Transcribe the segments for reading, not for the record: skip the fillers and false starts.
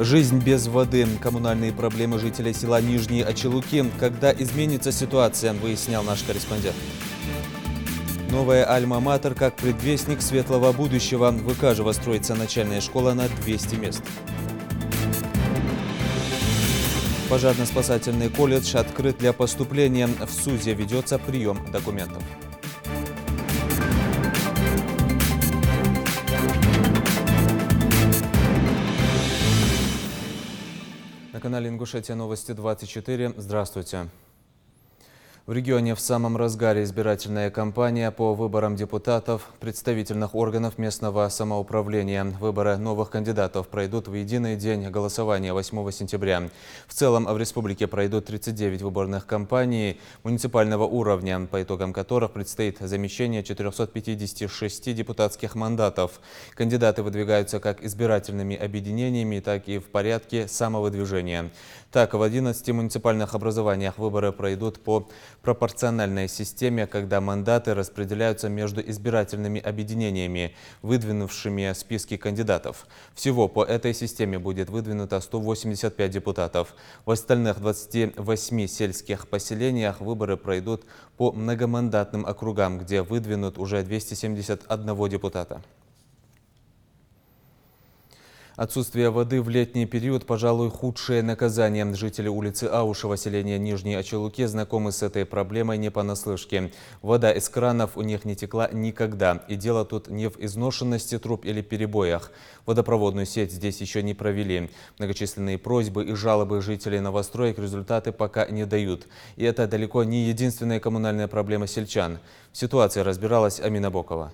Жизнь без воды. Коммунальные проблемы жителей села Нижние Очелуки. Когда изменится ситуация, выяснял наш корреспондент. Новая Альма-Матер как предвестник светлого будущего. В Икажево строится начальная школа на 200 мест. Пожарно-спасательный колледж открыт для поступления. В СУЗе ведется прием документов. На канале Ингушетия Новости 24. Здравствуйте. В регионе в самом разгаре избирательная кампания по выборам депутатов, представительных органов местного самоуправления. Выборы новых кандидатов пройдут в единый день голосования 8 сентября. В целом в республике пройдут 39 выборных кампаний муниципального уровня, по итогам которых предстоит замещение 456 депутатских мандатов. Кандидаты выдвигаются как избирательными объединениями, так и в порядке самовыдвижения. Так, в 11 муниципальных образованиях выборы пройдут по пропорциональной системе, когда мандаты распределяются между избирательными объединениями, выдвинувшими списки кандидатов. Всего по этой системе будет выдвинуто 185 депутатов. В остальных 28 сельских поселениях выборы пройдут по многомандатным округам, где выдвинут уже 271 депутата. Отсутствие воды в летний период, пожалуй, худшее наказание. Жители улицы Аушева, селения Нижние Очелуки, знакомы с этой проблемой не понаслышке. Вода из кранов у них не текла никогда. И дело тут не в изношенности труб или перебоях. Водопроводную сеть здесь еще не провели. Многочисленные просьбы и жалобы жителей новостроек результаты пока не дают. И это далеко не единственная коммунальная проблема сельчан. В ситуации разбиралась Амина Бокова.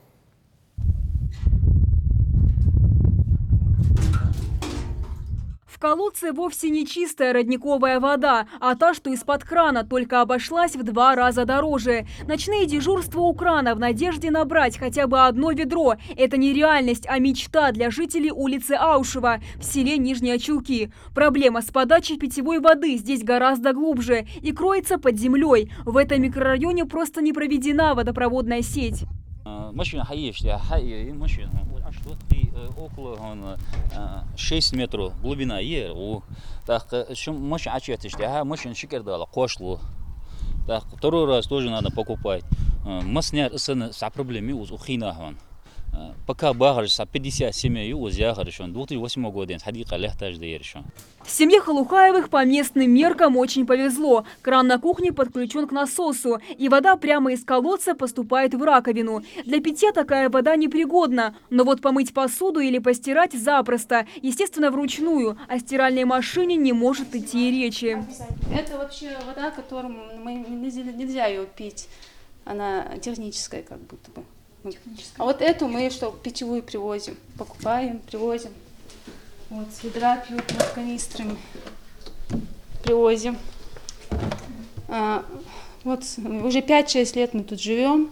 В колодце вовсе не чистая родниковая вода, а та, что из-под крана, только обошлась в 2 раза дороже. Ночные дежурства у крана в надежде набрать хотя бы одно ведро. Это не реальность, а мечта для жителей улицы Аушева в селе Нижние Очелуки. Проблема с подачей питьевой воды здесь гораздо глубже и кроется под землей. В этом микрорайоне просто не проведена водопроводная сеть. Около 6 метров глубина есть. Так, машина очистить, машина шикарно кошло. Так, второй раз тоже надо покупать. Масня с проблемами у хинахан. Пока багаж с 50 семей у зягаришон. 2008 года садика лехтаж дейришон. Семье Халухаевых по местным меркам очень повезло. Кран на кухне подключен к насосу, и вода прямо из колодца поступает в раковину. Для питья такая вода непригодна, но вот помыть посуду или постирать запросто, естественно, вручную, о стиральной машине не может идти и речи. Это вообще вода, которую нельзя ее пить, она техническая как будто бы. А вот эту мы что, питьевую привозим, покупаем, привозим. Вот с ведра пьют, вот канистрами привозим. Вот уже 5-6 лет мы тут живем.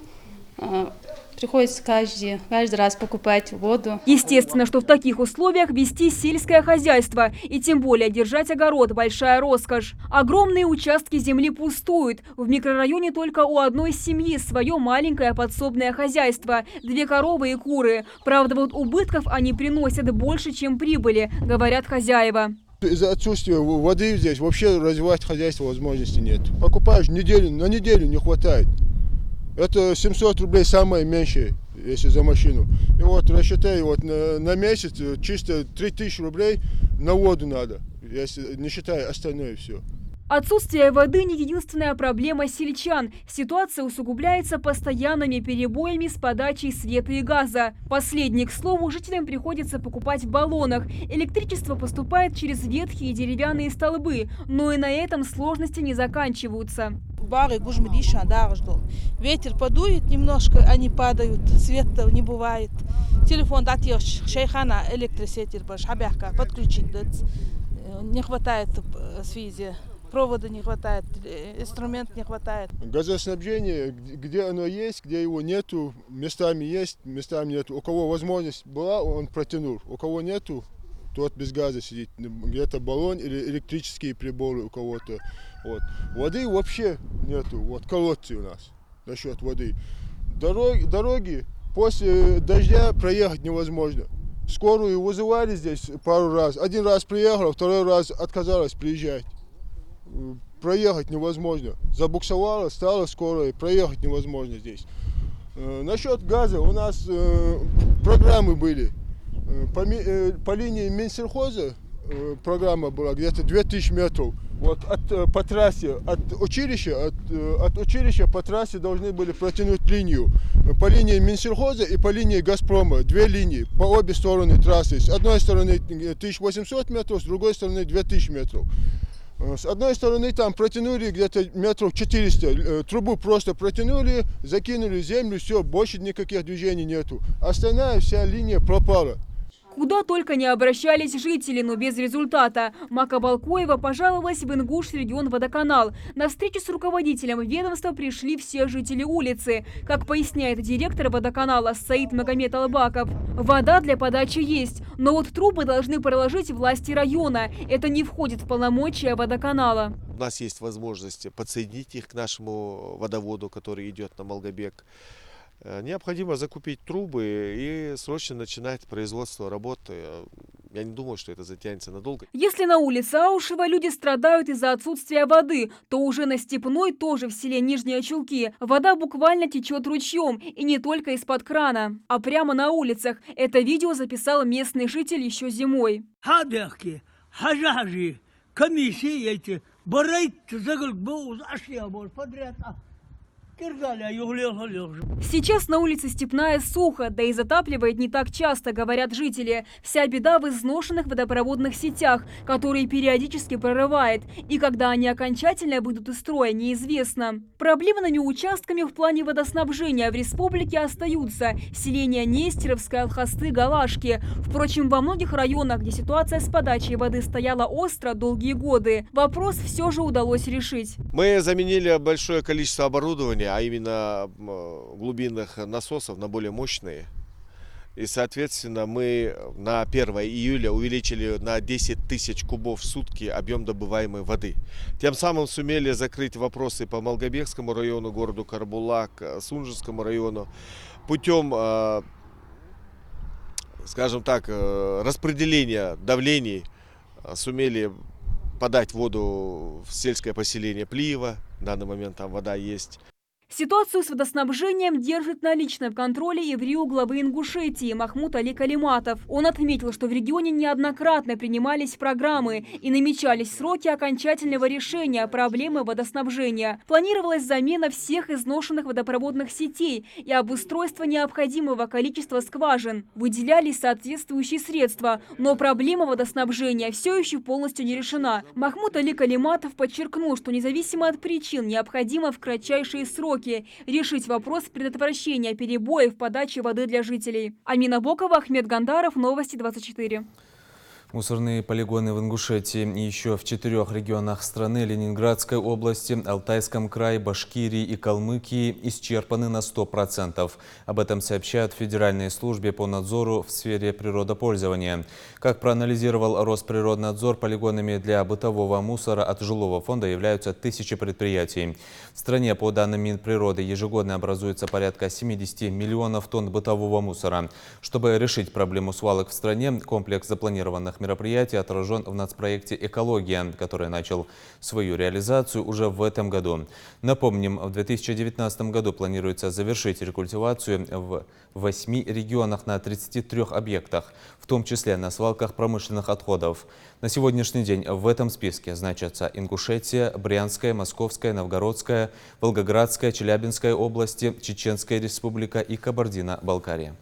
Приходится каждый раз покупать воду. Естественно, что в таких условиях вести сельское хозяйство и тем более держать огород – большая роскошь. Огромные участки земли пустуют. В микрорайоне только у одной семьи свое маленькое подсобное хозяйство – 2 коровы и куры. Правда, вот убытков они приносят больше, чем прибыли, говорят хозяева. Из-за отсутствия воды здесь вообще развивать хозяйство возможности нет. Покупаешь на неделю не хватает. Это 700 рублей самое меньшее, если за машину. И вот рассчитай, вот на месяц чисто 3000 рублей на воду надо, если не считая остальное все. Отсутствие воды не единственная проблема сельчан. Ситуация усугубляется постоянными перебоями с подачей света и газа. Последний, к слову, жителям приходится покупать в баллонах. Электричество поступает через ветхие деревянные столбы, но и на этом сложности не заканчиваются. Ветер подует немножко, они падают, света не бывает. Телефон отъешь, шейхана электросеть подключить, не хватает связи. Провода не хватает, инструмент не хватает. Газоснабжение, где оно есть, где его нету, местами есть, местами нету. У кого возможность была, он протянул. У кого нету, тот без газа сидит. Где-то баллон или электрические приборы у кого-то. Вот. Воды вообще нету. Вот колодцы у нас насчет воды. Дороги после дождя проехать невозможно. Скорую вызывали здесь пару раз. Один раз приехала, второй раз отказалась приезжать. Проехать невозможно. Забуксовала, стала скорая, проехать невозможно здесь. Насчет газа у нас программы были. По линии Минсельхоза программа была где-то 2000 метров. Вот по трассе, от училища по трассе должны были протянуть линию. По линии Минсельхоза и по линии Газпрома. Две линии по обе стороны трассы. С одной стороны 1800 метров, с другой стороны 2000 метров. С одной стороны там протянули где-то метров 400, трубу просто протянули, закинули землю, все, больше никаких движений нету. Остальная вся линия пропала. Куда только не обращались жители, но без результата. Мака Балкоева пожаловалась в Ингушрегионводоканал. На встречу с руководителем ведомства пришли все жители улицы. Как поясняет директор водоканала Саид Магомед Албаков, вода для подачи есть, но вот трубы должны проложить власти района. Это не входит в полномочия водоканала. У нас есть возможность подсоединить их к нашему водоводу, который идет на Малгобек. Необходимо закупить трубы и срочно начинать производство работы. Я не думаю, что это затянется надолго. Если на улице Аушева люди страдают из-за отсутствия воды, то уже на Степной, тоже в селе Нижние Чулки, вода буквально течет ручьем, и не только из-под крана, а прямо на улицах. Это видео записал местный житель еще зимой. Хабяхки, хажажи, комиссии эти, барайт, загалбоуз, ашьябор, подряд. Сейчас на улице Степная сухо, да и затапливает не так часто, говорят жители. Вся беда в изношенных водопроводных сетях, которые периодически прорывает. И когда они окончательно выйдут из строя, неизвестно. Проблемными участками в плане водоснабжения в республике остаются селения Нестеровское, Алхасты, Галашки. Впрочем, во многих районах, где ситуация с подачей воды стояла остро долгие годы, вопрос все же удалось решить. Мы заменили большое количество оборудования, а именно глубинных насосов на более мощные. И, соответственно, мы на 1 июля увеличили на 10 тысяч кубов в сутки объем добываемой воды. Тем самым сумели закрыть вопросы по Малгобекскому району, городу Карабулак, Сунжинскому району путем, скажем так, распределения давлений. Сумели подать воду в сельское поселение Плиево. В данный момент там вода есть. Ситуацию с водоснабжением держит на личном контроле и в Рио главы Ингушетии Махмуд Али Калиматов. Он отметил, что в регионе неоднократно принимались программы и намечались сроки окончательного решения проблемы водоснабжения. Планировалась замена всех изношенных водопроводных сетей и обустройство необходимого количества скважин. Выделялись соответствующие средства, но проблема водоснабжения все еще полностью не решена. Махмуд Али Калиматов подчеркнул, что независимо от причин необходимо в кратчайшие сроки решить вопрос предотвращения перебоев в подаче воды для жителей. Амина Бокова, Ахмед Гандаров, Новости 24. Мусорные полигоны в Ингушетии и еще в 4 регионах страны – Ленинградской области, Алтайском крае, Башкирии и Калмыкии – исчерпаны на 100%. Об этом сообщают в Федеральной службе по надзору в сфере природопользования. Как проанализировал Росприроднадзор, полигонами для бытового мусора от жилого фонда являются тысячи предприятий. В стране, по данным Минприроды, ежегодно образуется порядка 70 миллионов тонн бытового мусора. Чтобы решить проблему свалок в стране, комплекс запланированных мероприятий отражен в нацпроекте «Экология», который начал свою реализацию уже в этом году. Напомним, в 2019 году планируется завершить рекультивацию в 8 регионах на 33 объектах, в том числе на свалках промышленных отходов. На сегодняшний день в этом списке значатся Ингушетия, Брянская, Московская, Новгородская, Волгоградская, Челябинская области, Чеченская республика и Кабардино-Балкария.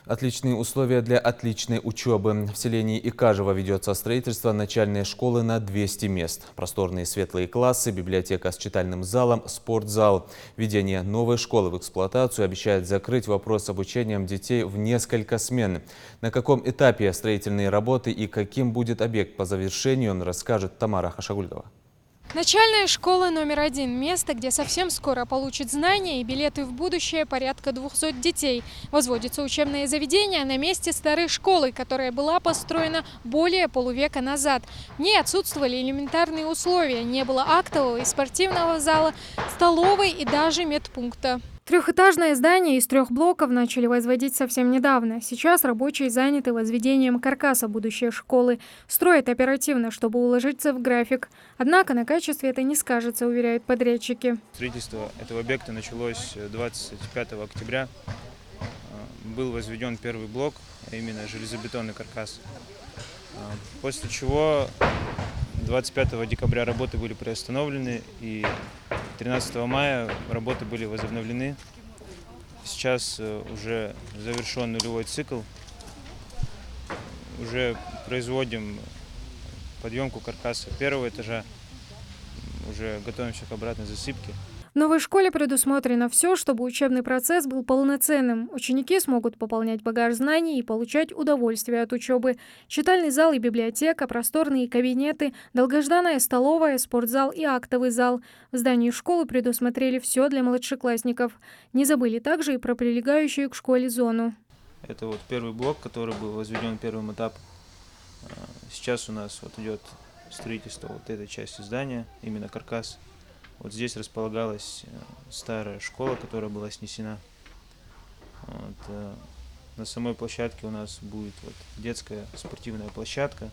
Отличные условия для отличной учебы. В селении Икажево ведется строительство начальной школы на 200 мест. Просторные светлые классы, библиотека с читальным залом, спортзал. Введение новой школы в эксплуатацию обещает закрыть вопрос с обучением детей в несколько смен. На каком этапе строительные работы и каким будет объект по завершению, расскажет Тамара Хашагульгова. Начальная школа номер 1 – место, где совсем скоро получат знания и билеты в будущее порядка 200 детей. Возводится учебное заведение на месте старой школы, которая была построена более полувека назад. В ней отсутствовали элементарные условия, не было актового и спортивного зала, столовой и даже медпункта. Трехэтажное здание из 3 блоков начали возводить совсем недавно. Сейчас рабочие заняты возведением каркаса будущей школы. Строят оперативно, чтобы уложиться в график. Однако на качестве это не скажется, уверяют подрядчики. Строительство этого объекта началось 25 октября. Был возведен первый блок, а именно железобетонный каркас. После чего 25 декабря работы были приостановлены, и 13 мая работы были возобновлены. Сейчас уже завершен нулевой цикл. Уже производим подъемку каркаса первого этажа. Уже готовимся к обратной засыпке. В новой школе предусмотрено все, чтобы учебный процесс был полноценным. Ученики смогут пополнять багаж знаний и получать удовольствие от учебы. Читальный зал и библиотека, просторные кабинеты, долгожданная столовая, спортзал и актовый зал. В здании школы предусмотрели все для младшеклассников. Не забыли также и про прилегающую к школе зону. Это вот первый блок, который был возведен первым этапом. Сейчас у нас вот идет строительство вот этой части здания, именно каркас. Вот здесь располагалась старая школа, которая была снесена. Вот, на самой площадке у нас будет вот детская спортивная площадка.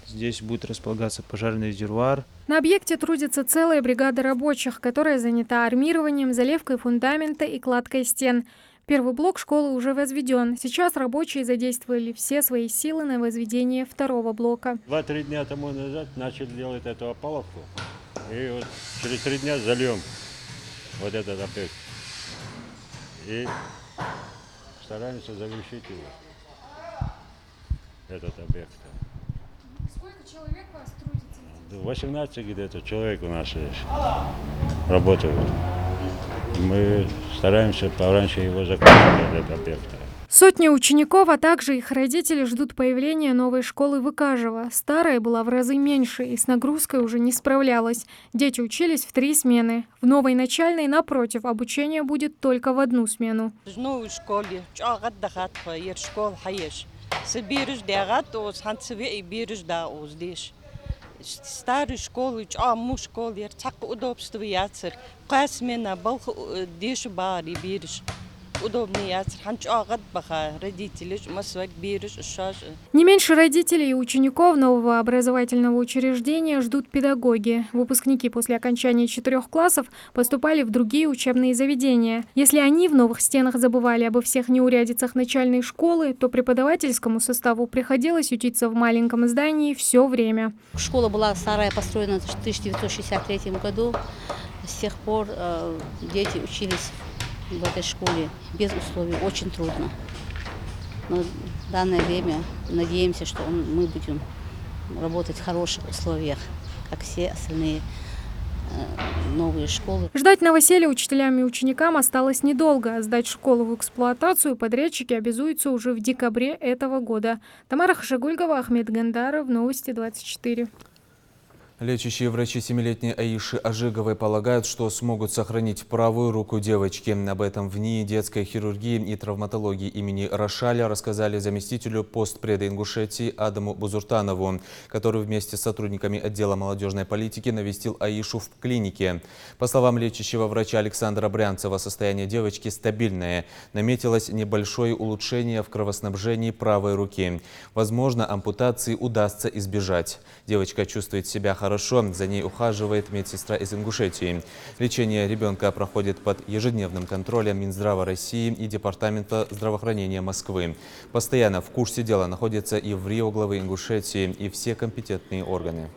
Здесь будет располагаться пожарный резервуар. На объекте трудится целая бригада рабочих, которая занята армированием, заливкой фундамента и кладкой стен. Первый блок школы уже возведен. Сейчас рабочие задействовали все свои силы на возведение второго блока. 2-3 дня тому назад начали делать эту опалубку. И вот через 3 дня зальем вот этот объект. И стараемся завершить его, этот объект. Сколько человек у вас трудится? 18 где-то человек у нас есть, работают. Мы стараемся пораньше его закончить, этот объект. Сотни учеников, а также их родители ждут появления новой школы Выкажево. Старая была в разы меньше и с нагрузкой уже не справлялась. Дети учились в 3 смены. В новой начальной, напротив, обучение будет только в 1 смену. В новой школе старой школы, школы, удобство яцер, смена, деш бари бириш. Не меньше родителей и учеников нового образовательного учреждения ждут педагоги. Выпускники после окончания 4 классов поступали в другие учебные заведения. Если они в новых стенах забывали обо всех неурядицах начальной школы, то преподавательскому составу приходилось учиться в маленьком здании все время. Школа была старая, построена в 1963 году. С тех пор дети учились в этой школе без условий, очень трудно. Но в данное время надеемся, что мы будем работать в хороших условиях, как все остальные новые школы. Ждать новоселья учителям и ученикам осталось недолго. Сдать школу в эксплуатацию подрядчики обязуются уже в декабре этого года. Тамара Хашагульгова, Ахмед Гандаров, Новости 24. Лечащие врачи 7-летней Аиши Ажиговой полагают, что смогут сохранить правую руку девочки. Об этом в НИИ детской хирургии и травматологии имени Рошаля рассказали заместителю постпреда Ингушетии Адаму Бузуртанову, который вместе с сотрудниками отдела молодежной политики навестил Аишу в клинике. По словам лечащего врача Александра Брянцева, состояние девочки стабильное. Наметилось небольшое улучшение в кровоснабжении правой руки. Возможно, ампутации удастся избежать. Девочка чувствует себя хорошо, за ней ухаживает медсестра из Ингушетии. Лечение ребенка проходит под ежедневным контролем Минздрава России и Департамента здравоохранения Москвы. Постоянно в курсе дела находятся и в РИО главы Ингушетии, и все компетентные органы.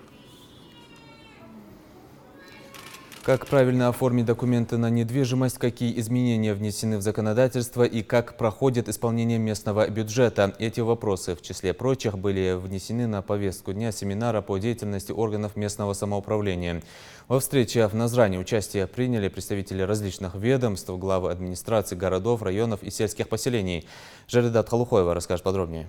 Как правильно оформить документы на недвижимость, какие изменения внесены в законодательство и как проходит исполнение местного бюджета. Эти вопросы, в числе прочих, были внесены на повестку дня семинара по деятельности органов местного самоуправления. Во встрече в Назране участие приняли представители различных ведомств, главы администраций городов, районов и сельских поселений. Жаридат Халухоева расскажет подробнее.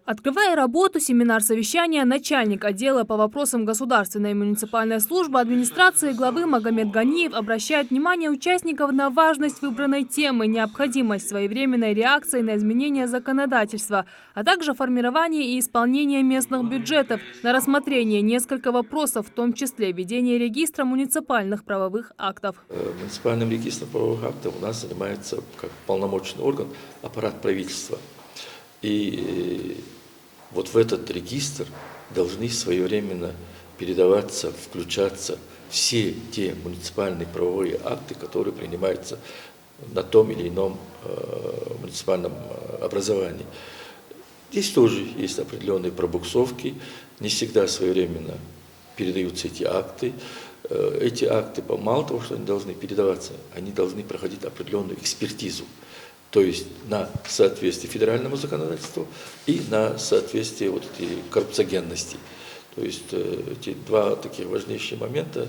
Открывая работу, семинар-совещания, начальник отдела по вопросам государственной и муниципальной службы администрации главы Магомед Ганиев обращает внимание участников на важность выбранной темы, необходимость своевременной реакции на изменения законодательства, а также формирование и исполнение местных бюджетов, на рассмотрение несколько вопросов, в том числе введение регистра муниципальных правовых актов. Муниципальным регистром правовых актов у нас занимается как полномочный орган аппарат правительства. И вот в этот регистр должны своевременно передаваться, включаться все те муниципальные правовые акты, которые принимаются на том или ином муниципальном образовании. Здесь тоже есть определенные пробуксовки, не всегда своевременно передаются эти акты. Эти акты, мало того, что они должны передаваться, они должны проходить определенную экспертизу. То есть на соответствие федеральному законодательству и на соответствие вот этой коррупциогенности. То есть эти два таких важнейших момента,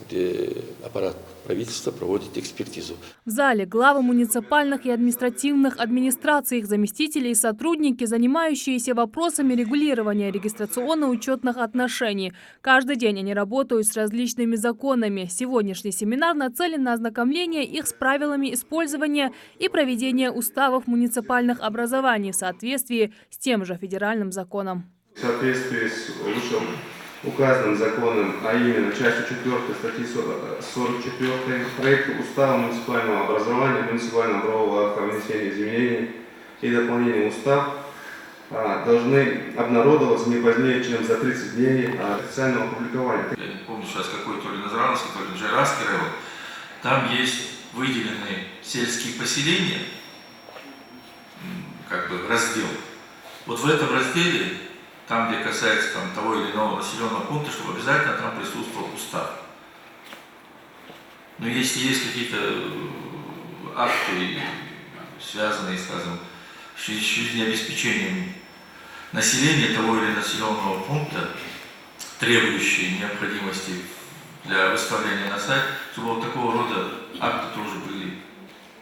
где аппарат правительства проводит экспертизу. В зале главы муниципальных и административных администраций, их заместители и сотрудники, занимающиеся вопросами регулирования регистрационно-учетных отношений. Каждый день они работают с различными законами. Сегодняшний семинар нацелен на ознакомление их с правилами использования и проведения уставов муниципальных образований в соответствии с тем же федеральным законом. В соответствии с указанным законом, а именно частью 4 статьи 44 проекта Устава муниципального образования, муниципального правового акта о внесении изменений и дополнений в устав должны обнародоваться не позднее, чем за 30 дней официального опубликования. Я не помню сейчас какой, то ли Назаранский, то ли Джайрасский район. Там есть выделены сельские поселения, как бы раздел. Вот в этом разделе, там, где касается того или иного населенного пункта, чтобы обязательно там присутствовал устав. Но если есть какие-то акты, связанные, скажем, с жизнеобеспечением населения того или населенного пункта, требующие необходимости для выставления на сайт, чтобы вот такого рода акты тоже были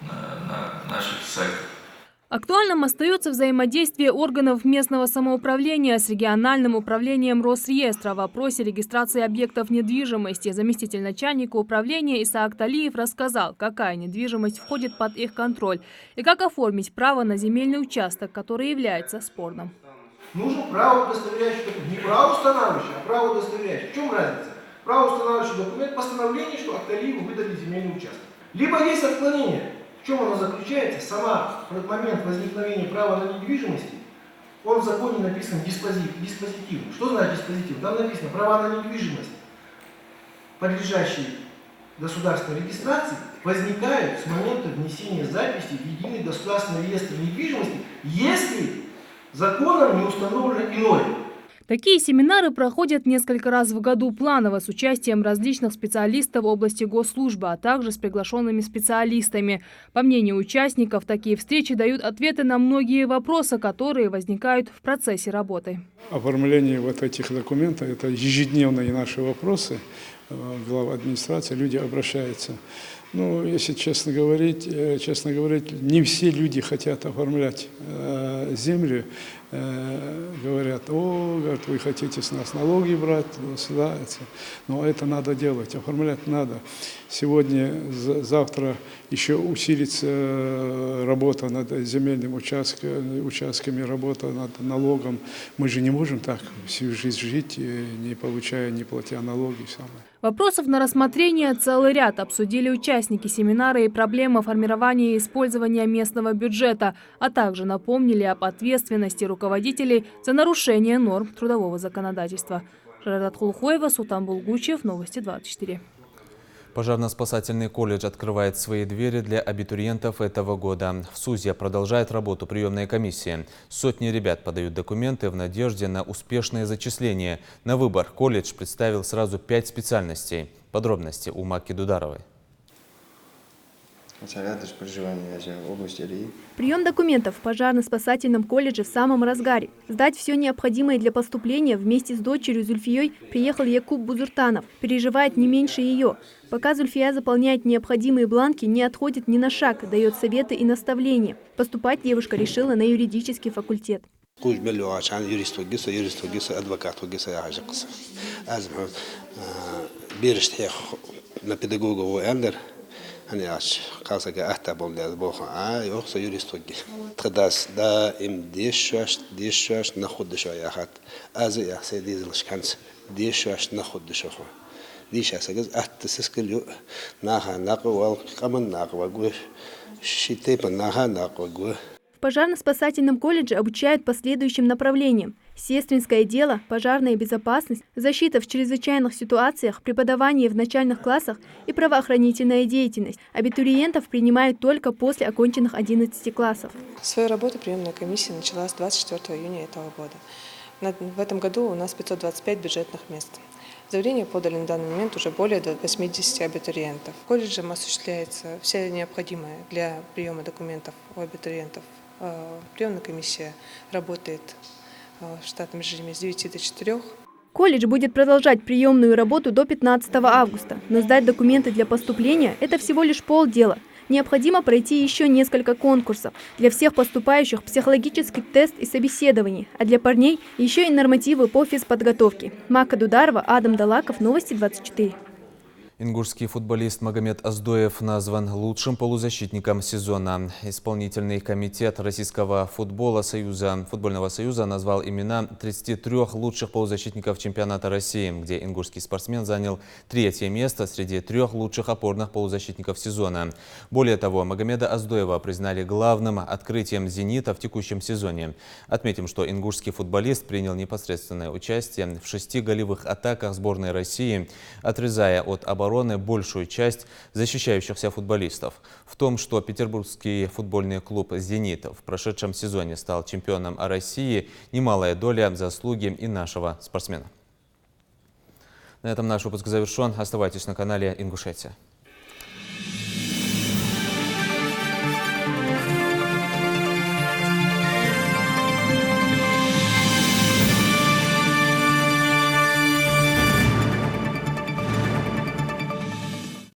на наших сайтах. Актуальным остается взаимодействие органов местного самоуправления с региональным управлением Росреестра в вопросе регистрации объектов недвижимости. Заместитель начальника управления Исаак Талиев рассказал, какая недвижимость входит под их контроль и как оформить право на земельный участок, который является спорным. Нужно право удостоверяющий документ. Не право устанавливающий, а право удостоверяющий. В чем разница? Право устанавливающий документ – постановление, что Акталиеву выдали земельный участок. Либо есть отклонение. В чем оно заключается? Сама момент возникновения права на недвижимость, он в законе написан диспозитивно. Что значит диспозитив? Там написано, права на недвижимость, подлежащие государственной регистрации, возникают с момента внесения записи в единый государственный реестр недвижимости, если законом не установлено иное. Такие семинары проходят несколько раз в году планово с участием различных специалистов в области госслужбы, а также с приглашенными специалистами. По мнению участников, такие встречи дают ответы на многие вопросы, которые возникают в процессе работы. Оформление вот этих документов – это ежедневные наши вопросы. Глава администрации, люди обращаются. Ну, если честно говорить, не все люди хотят оформлять землю. Говорят, говорят, вы хотите с нас налоги брать, сюда. Но это надо делать, оформлять надо. Сегодня, завтра еще усилится работа над земельными участками, работа над налогом. Мы же не можем так всю жизнь жить, не получая, не платя налоги. Вопросов на рассмотрение целый ряд. Обсудили участники семинара и проблемы формирования и использования местного бюджета, а также напомнили об ответственности руководителей за нарушение норм трудового законодательства. Жарат Хулхоева, Султан Булгучев, Новости 24. Пожарно-спасательный колледж открывает свои двери для абитуриентов этого года. В СУЗе продолжает работу приемная комиссия. Сотни ребят подают документы в надежде на успешное зачисление. На выбор колледж представил сразу 5 специальностей. Подробности у Маки Дударовой. Прием документов в пожарно-спасательном колледже в самом разгаре. Сдать все необходимое для поступления вместе с дочерью Зульфией приехал Якуб Бузуртанов. Переживает не меньше ее. Пока Зульфия заполняет необходимые бланки, не отходит ни на шаг, дает советы и наставления. Поступать девушка решила на юридический факультет. Kuj belli açan jurist ogisa, advokat ogisa yağacaksa. Azim bir işte na pedagoga o elder hani aç kalsa ki ahta boldu bu yoksa jurist ogi. Tqdas da deş nakhud şoya hat. Az ya sedizlish kans deş nakhud şoya. Diş asagız ahta siskil naha naqwal qaman naqwa шитепа наха нақвагу. В пожарно-спасательном колледже обучают по следующим направлениям: сестринское дело, пожарная безопасность, защита в чрезвычайных ситуациях, преподавание в начальных классах и правоохранительная деятельность. Абитуриентов принимают только после оконченных 11 классов. Свою работу приемная комиссия начала с 24 июня этого года. В этом году у нас 525 бюджетных мест. Заявление подали на данный момент уже более 80 абитуриентов. Колледжем осуществляется все необходимое для приема документов у абитуриентов. Приемная комиссия работает в штатном режиме с 9 до 4. Колледж будет продолжать приемную работу до 15 августа, но сдать документы для поступления – это всего лишь полдела. Необходимо пройти еще несколько конкурсов. Для всех поступающих психологический тест и собеседование, а для парней еще и нормативы по физподготовке. Мака Дударова, Адам Далаков, Новости 24. Ингушский футболист Магомед Аздоев назван лучшим полузащитником сезона. Исполнительный комитет Российского футбольного союза назвал имена 33 лучших полузащитников чемпионата России, где ингушский спортсмен занял 3-е место среди 3 лучших опорных полузащитников сезона. Более того, Магомеда Аздоева признали главным открытием «Зенита» в текущем сезоне. Отметим, что ингушский футболист принял непосредственное участие в 6 голевых атаках сборной России, отрезая от обороны большую часть защищающихся футболистов. В том, что петербургский футбольный клуб «Зенит» в прошедшем сезоне стал чемпионом России, немалая доля заслуги и нашего спортсмена. На этом наш выпуск завершен. Оставайтесь на канале Ингушетия.